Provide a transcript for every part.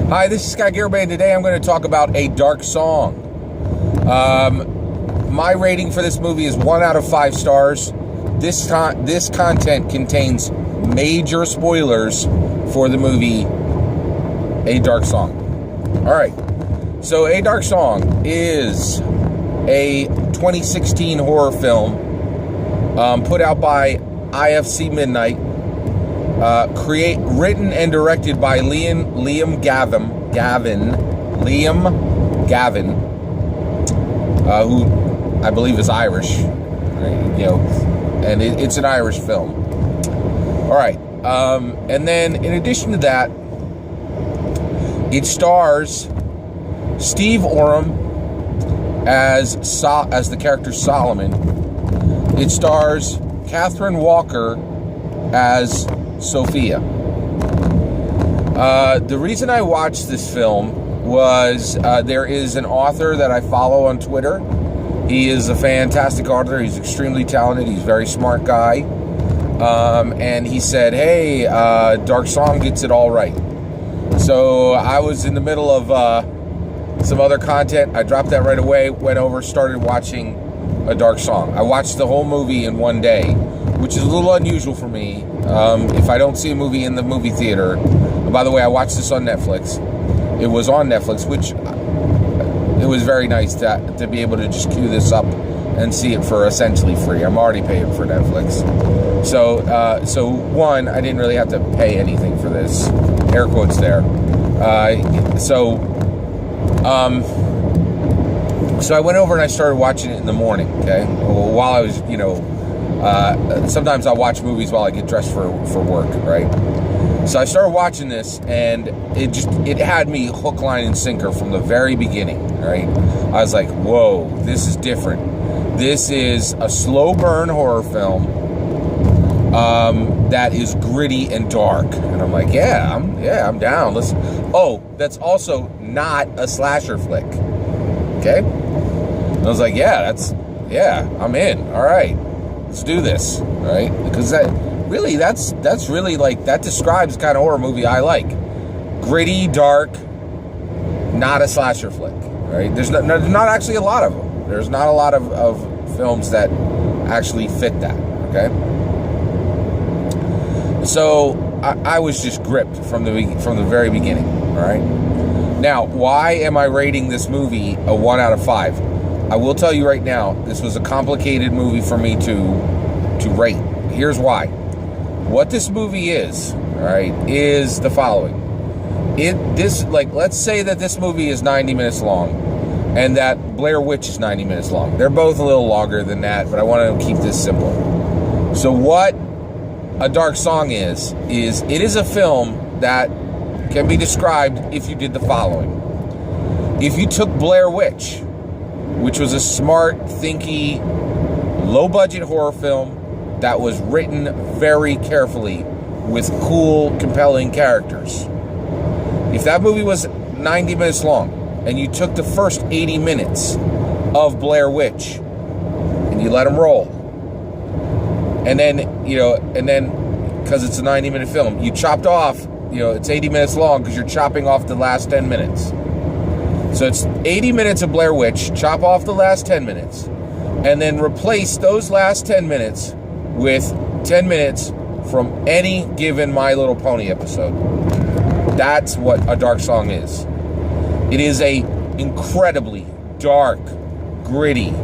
Hi, this is Garibay, and today I'm going to talk about A Dark Song. My rating for this movie is 1 out of 5 stars. This content contains major spoilers for the movie A Dark Song. Alright, so A Dark Song is a 2016 horror film put out by IFC Midnight, written and directed by Liam Gavin, who I believe is Irish, right? And it's an Irish film. All right, and then in addition to that, it stars Steve Oram as the character Solomon. It stars Catherine Walker as Sophia. The reason I watched this film was there is an author that I follow on Twitter. He is a fantastic author. He's extremely talented. He's a very smart guy. And he said, hey, Dark Song gets it all right. So I was in the middle of some other content. I dropped that right away, went over, started watching A Dark Song. I watched the whole movie in one day, which is a little unusual for me. If I don't see a movie in the movie theater, by the way, I watched this on Netflix. It was on Netflix, which it was very nice to be able to just queue this up and see it for essentially free. I'm already paying for Netflix. So one, I didn't really have to pay anything for this. Air quotes there. So I went over and I started watching it in the morning, okay? While I was, sometimes I'll watch movies while I get dressed for work, right? So I started watching this, and it had me hook, line, and sinker from the very beginning, right? I was like, whoa, this is different. This is a slow burn horror film that is gritty and dark. And I'm like, I'm down. Listen. Oh, that's also not a slasher flick. Okay? And I was like, I'm in. All right. Let's do this. All right? Because that's really like, that describes the kind of horror movie I like. Gritty, dark, not a slasher flick. Right? There's not actually a lot of them. There's not a lot of films that actually fit that. Okay? So I was just gripped from the very beginning. All right. Now, why am I rating this movie a 1 out of 5? I will tell you right now, this was a complicated movie for me to rate. Here's why. What this movie is, all right, is the following. Let's say that this movie is 90 minutes long, and that Blair Witch is 90 minutes long. They're both a little longer than that, but I want to keep this simple. So what A Dark Song is it is a film that can be described if you did the following. If you took Blair Witch, which was a smart, thinky, low-budget horror film that was written very carefully with cool, compelling characters. If that movie was 90 minutes long, and you took the first 80 minutes of Blair Witch, and you let them roll, and then, because it's a 90-minute film, you chopped off, it's 80 minutes long because you're chopping off the last 10 minutes. So it's 80 minutes of Blair Witch, chop off the last 10 minutes, and then replace those last 10 minutes with 10 minutes from any given My Little Pony episode. That's what A Dark Song is. It is a incredibly dark, gritty,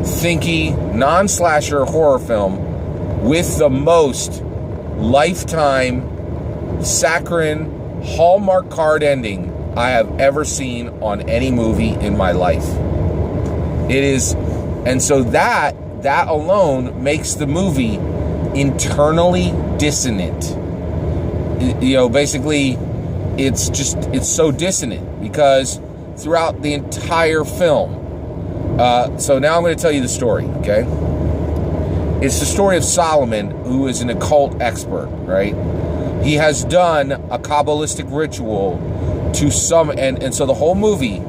thinky, non-slasher horror film with the most Lifetime, saccharine, Hallmark card ending I have ever seen on any movie in my life. It is, and so that alone makes the movie internally dissonant. Basically, it's so dissonant because throughout the entire film. So now I'm going to tell you the story, okay? It's the story of Solomon, who is an occult expert, right? He has done a Kabbalistic ritual to some, and so the whole movie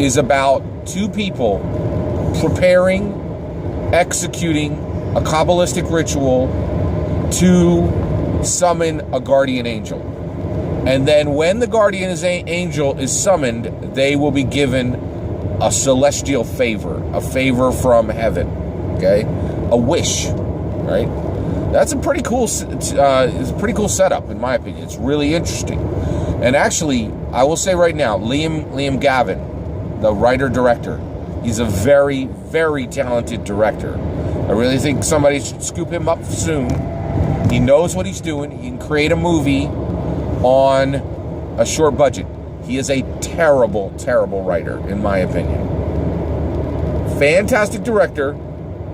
is about two people executing a Kabbalistic ritual to summon a guardian angel. And then when the guardian angel is summoned, they will be given a celestial favor, a favor from heaven, okay? A wish, right? That's a pretty cool, it's a pretty cool setup, in my opinion. It's really interesting. And actually, I will say right now, Liam Gavin, the writer-director, he's a very, very talented director. I really think somebody should scoop him up soon. He knows what he's doing. He can create a movie on a short budget. He is a terrible, terrible writer, in my opinion. Fantastic director,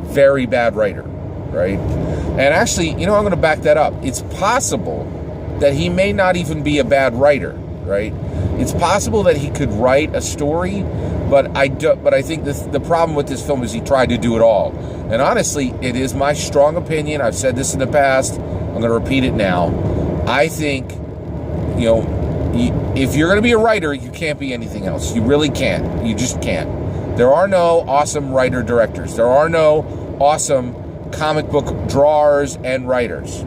very bad writer, right? And actually, I'm going to back that up. It's possible that he may not even be a bad writer, right? It's possible that he could write a story, but I think the problem with this film is he tried to do it all. And honestly, it is my strong opinion. I've said this in the past. I'm going to repeat it now. I think, if you're going to be a writer, you can't be anything else. You really can't. You just can't. There are no awesome writer-directors. There are no awesome comic book drawers and writers.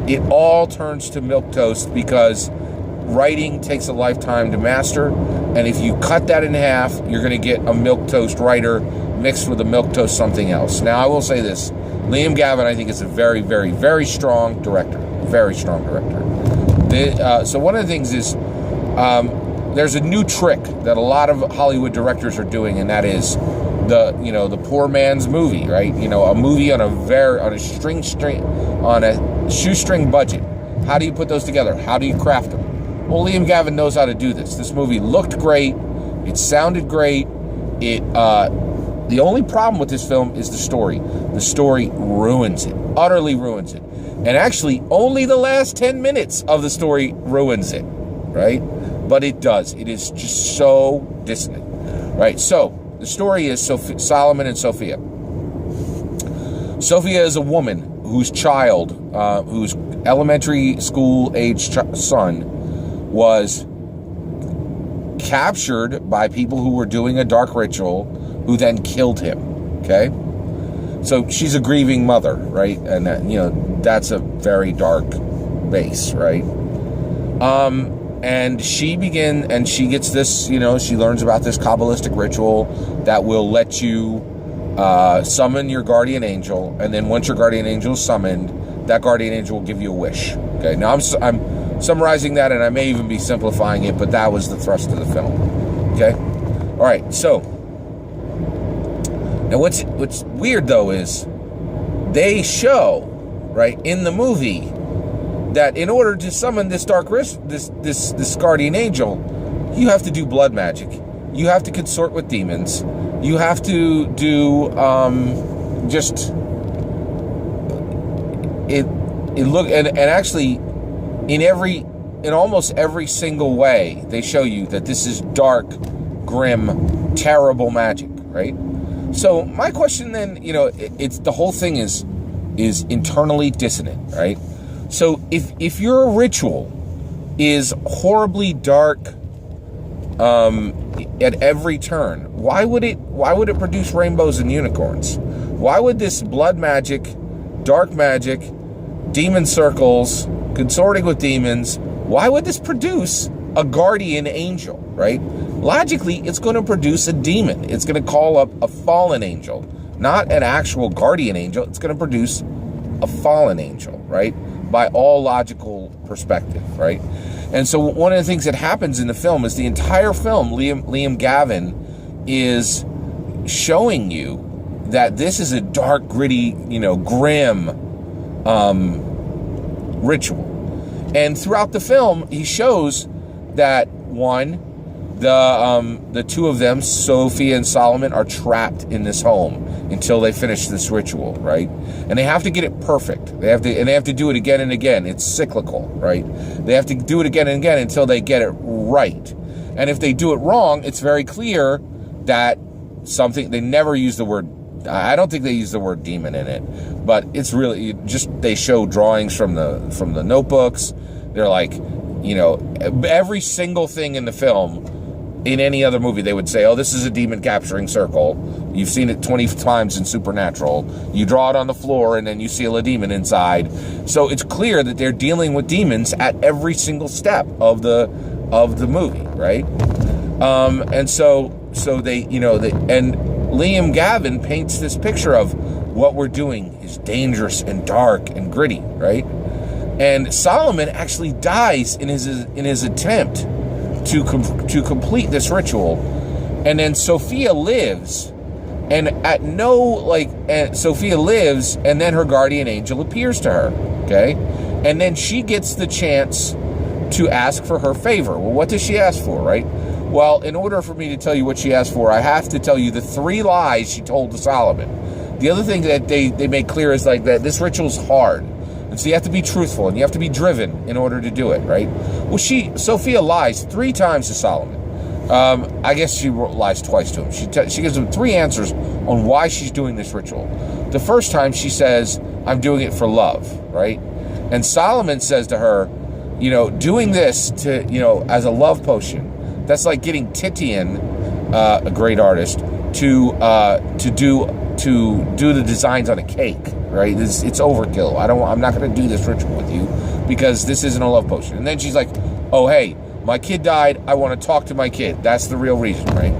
It all turns to milquetoast because writing takes a lifetime to master, and if you cut that in half, you're going to get a milquetoast writer mixed with a milquetoast something else. Now, I will say this. Liam Gavin, I think, is a very, very, very strong director. Very strong director. So one of the things is there's a new trick that a lot of Hollywood directors are doing, and that is the poor man's movie, right? A movie on a shoestring budget. How do you put those together? How do you craft them? Well, Liam Gavin knows how to do this. This movie looked great. It sounded great. The only problem with this film is the story. The story ruins it, utterly ruins it. And actually, only the last 10 minutes of the story ruins it, right? But it does. It is just so dissonant, right? So, the story is Solomon and Sophia. Sophia is a woman whose whose elementary school age son was captured by people who were doing a dark ritual who then killed him, okay? So she's a grieving mother, right? And that's a very dark base, right? And she gets this, she learns about this Kabbalistic ritual that will let you summon your guardian angel, and then once your guardian angel is summoned, that guardian angel will give you a wish. Okay, now I'm summarizing that, and I may even be simplifying it, but that was the thrust of the film. Okay, all right. So now what's weird though is they show right in the movie that in order to summon this this guardian angel, you have to do blood magic. You have to consort with demons. You have to do actually in almost every single way they show you that this is dark, grim, terrible magic, right? So my question then, it's the whole thing is internally dissonant, right? So if your ritual is horribly dark at every turn, why would it produce rainbows and unicorns? Why would this blood magic, dark magic, demon circles, consorting with demons, why would this produce a guardian angel, right? Logically, it's going to produce a demon. It's going to call up a fallen angel, not an actual guardian angel. It's going to produce a fallen angel, right? By all logical perspective, right? And so one of the things that happens in the film is the entire film, Liam Gavin is showing you that this is a dark, gritty, grim ritual. And throughout the film, he shows that the two of them, Sophia and Solomon, are trapped in this home until they finish this ritual, right? And they have to get it perfect. They have to do it again and again. It's cyclical, right? They have to do it again and again until they get it right. And if they do it wrong, it's very clear that they never use the word, I don't think they use the word demon in it, but it's really just, they show drawings from the notebooks. They're like, every single thing in the film, in any other movie, they would say, oh, this is a demon capturing circle. You've seen it 20 times in Supernatural. You draw it on the floor and then you seal a demon inside. So it's clear that they're dealing with demons at every single step of the movie, right? And so they, and Liam Gavin paints this picture of what we're doing is dangerous and dark and gritty, right? And Solomon actually dies in his attempt to complete this ritual, and then Sophia lives. And Sophia lives, and then her guardian angel appears to her, okay? And then she gets the chance to ask for her favor. Well, what does she ask for, right? Well, in order for me to tell you what she asked for, I have to tell you the 3 lies she told to Solomon. The other thing that they make clear is like that this ritual's hard. And so you have to be truthful, and you have to be driven in order to do it, right? Well, Sophia lies 3 times to Solomon. I guess she lies twice to him. She gives him 3 answers on why she's doing this ritual. The first time she says, I'm doing it for love, right? And Solomon says to her, doing this to, as a love potion, that's like getting Titian, a great artist, to do the designs on a cake, right? It's overkill. I'm not going to do this ritual with you because this isn't a love potion. And then she's like, oh, hey, my kid died. I want to talk to my kid. That's the real reason, right?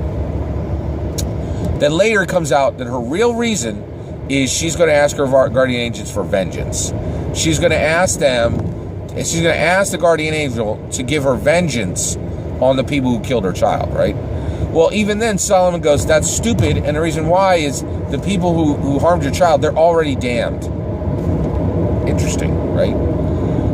Then later it comes out that her real reason is she's going to ask her guardian angels for vengeance. She's going to ask the guardian angel to give her vengeance on the people who killed her child, right? Well, even then, Solomon goes, that's stupid, and the reason why is the people who harmed your child, they're already damned. Interesting, right?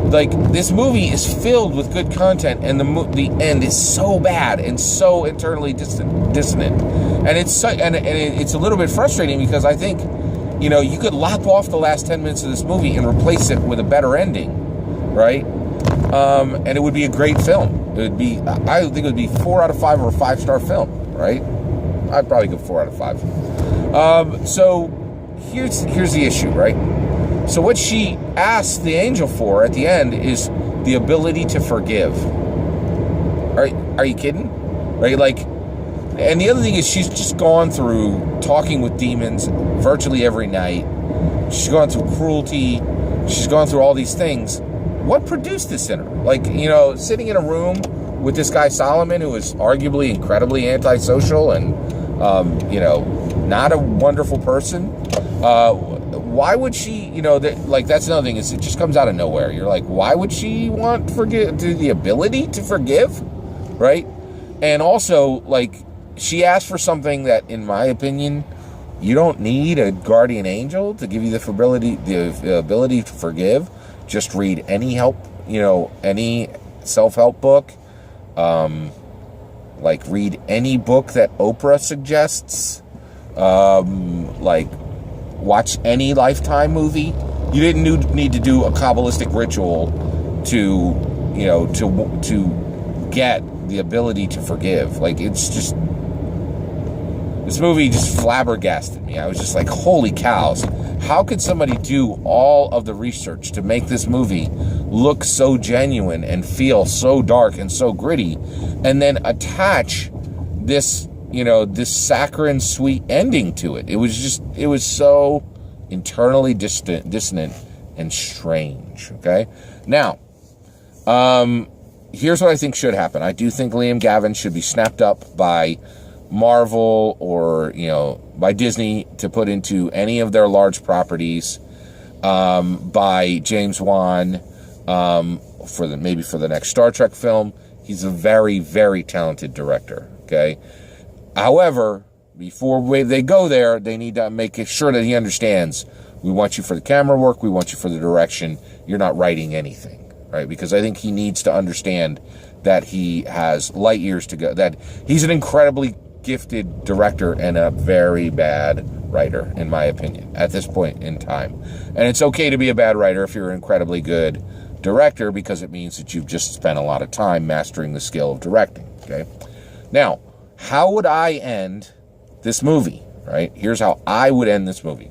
Like, this movie is filled with good content, and the end is so bad and so internally dissonant. And it's a little bit frustrating because I think, you could lop off the last 10 minutes of this movie and replace it with a better ending, right? And it would be a great film. I think it would be 4 out of 5 or a 5-star film, right? I'd probably go 4 out of 5. So here's the issue, right? So what she asks the angel for at the end is the ability to forgive. Are you kidding? Right? Like, and the other thing is she's just gone through talking with demons virtually every night. She's gone through cruelty. She's gone through all these things. What produced this in her? Like, sitting in a room with this guy Solomon, who is arguably incredibly antisocial and, not a wonderful person. Why would she, that's another thing, is it just comes out of nowhere. You're like, why would she want the ability to forgive, right? And also, like, she asked for something that, in my opinion, you don't need a guardian angel to give you the ability to forgive. Just read any any self-help book. Read any book that Oprah suggests. Watch any Lifetime movie. You didn't need to do a Kabbalistic ritual to get the ability to forgive. Like, it's just... This movie just flabbergasted me. I was just like, holy cows. How could somebody do all of the research to make this movie look so genuine and feel so dark and so gritty, and then attach this, this saccharine sweet ending to it? It was so internally dissonant and strange, okay? Now, here's what I think should happen. I do think Liam Gavin should be snapped up by Marvel or, by Disney to put into any of their large properties, by James Wan, for the next Star Trek film. He's a very, very talented director, okay? However, before they go there, they need to make sure that he understands, we want you for the camera work, we want you for the direction, you're not writing anything, right? Because I think he needs to understand that he has light years to go, that he's an incredibly gifted director and a very bad writer, in my opinion, at this point in time. And it's okay to be a bad writer if you're an incredibly good director, because it means that you've just spent a lot of time mastering the skill of directing, okay? Now, how would I end this movie, right? Here's how I would end this movie.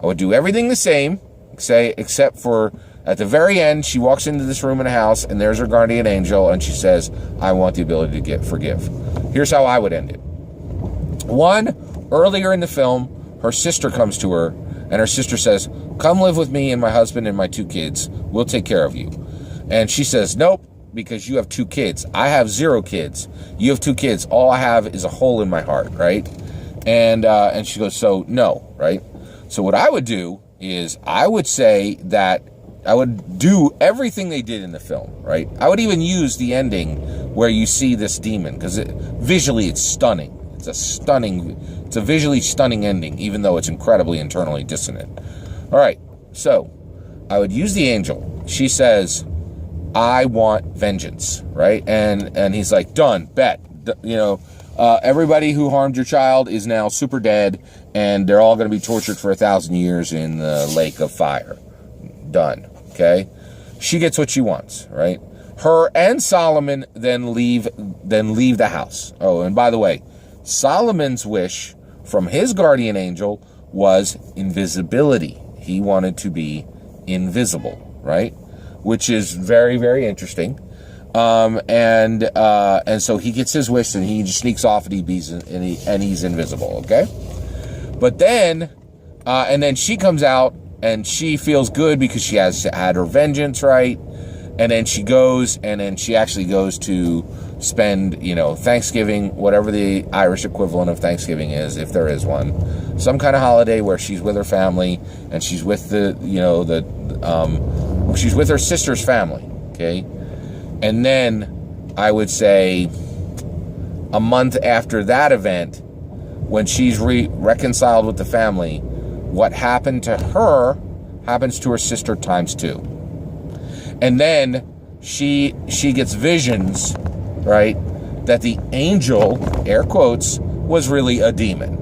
I would do everything the same, except for at the very end, she walks into this room in a house, and there's her guardian angel, and she says, I want the ability to forgive. Here's how I would end it. 1, Earlier in the film, her sister comes to her, and her sister says, come live with me and my husband and my 2 kids. We'll take care of you. And she says, nope, because you have 2 kids. I have 0 kids. You have 2 kids. All I have is a hole in my heart, right? And she goes, so no, right? So what I would do is I would say that I would do everything they did in the film, right? I would even use the ending where you see this demon, because visually it's stunning. It's a visually stunning ending, even though it's incredibly internally dissonant. All right, so I would use the angel. She says, I want vengeance, right? And he's like, done, bet. Everybody who harmed your child is now super dead, and they're all going to be tortured for 1,000 years in the lake of fire. Done, okay? She gets what she wants, right? Her and Solomon then leave the house. Oh, and by the way, Solomon's wish from his guardian angel was invisibility. He wanted to be invisible, right? Which is very, very interesting. And so he gets his wish, and he just sneaks off, and he's invisible, okay? But then, and then she comes out, and she feels good because she has had her vengeance, right? And then she goes, and then she actually goes to spend, Thanksgiving, whatever the Irish equivalent of Thanksgiving is, if there is one, some kind of holiday where she's with her family, and she's with she's with her sister's family, okay? And then I would say a month after that event, when she's reconciled with the family, what happened to her happens to her sister times 2. And then she gets visions, right, that the angel, air quotes, was really a demon.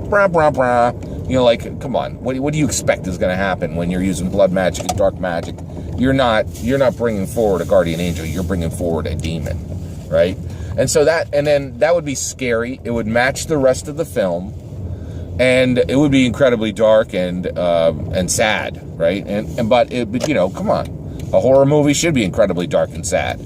Brah, brah, brah. Come on, what do you expect is going to happen when you're using blood magic and dark magic? You're not bringing forward a guardian angel. You're bringing forward a demon, right? And so that would be scary. It would match the rest of the film, and it would be incredibly dark and sad, right? But come on, a horror movie should be incredibly dark and sad.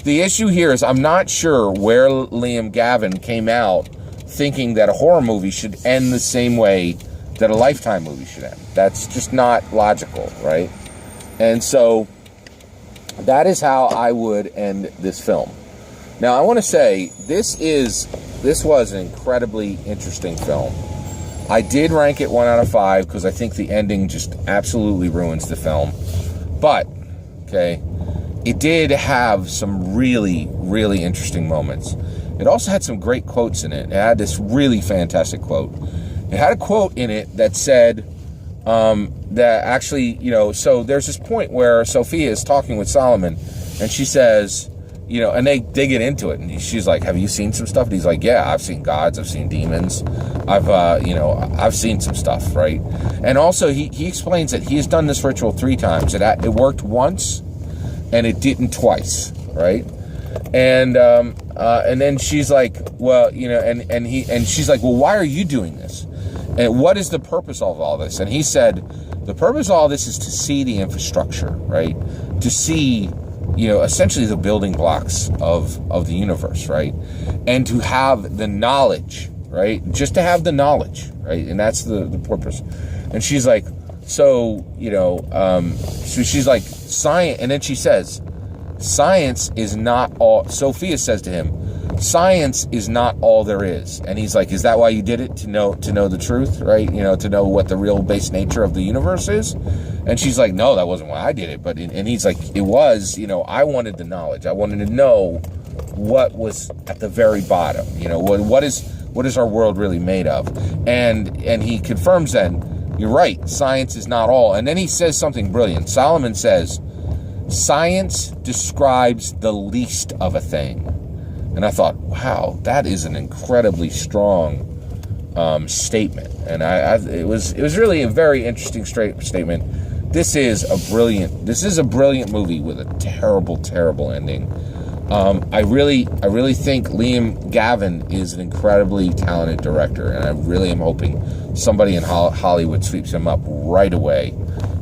The issue here is I'm not sure where Liam Gavin came out thinking that a horror movie should end the same way that a Lifetime movie should end. That's just not logical, right? And so that is how I would end this film. Now, I want to say this was an incredibly interesting film. I did rank it 1 out of 5 because I think the ending just absolutely ruins the film. But, okay, it did have some really, really interesting moments. It also had some great quotes in it. It had this really fantastic quote. It had a quote in it that said that actually, so there's this point where Sophia is talking with Solomon, and she says, and they get into it, and she's like, have you seen some stuff? And he's like, yeah, I've seen gods, I've seen demons, I've seen some stuff, right? And also he explains that he has done this ritual 3 times. It worked once, and it didn't twice, right? And then she's like, well, and she's like, well, why are you doing this? And what is the purpose of all this? And he said, the purpose of all this is to see the infrastructure, right? To see, essentially the building blocks of the universe, right? And to have the knowledge, right? Just to have the knowledge, right? And that's the purpose. And she's like, so she's like, science, and then she says, science is not all. Sophia says to him, science is not all there is. And he's like, is that why you did it? To know the truth, right? To know what the real base nature of the universe is? And she's like, no, that wasn't why I did it. And he's like, it was, I wanted the knowledge. I wanted to know what was at the very bottom. What is our world really made of? And he confirms then, you're right, science is not all. And then he says something brilliant. Solomon says, science describes the least of a thing. And I thought, wow, that is an incredibly strong statement. And it was really a very interesting statement. This is a brilliant movie with a terrible, terrible ending. I really think Liam Gavin is an incredibly talented director, and I really am hoping somebody in Hollywood sweeps him up right away.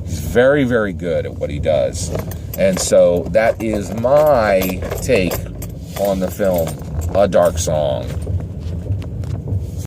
He's very, very good at what he does. And so that is my take on the film A Dark Song.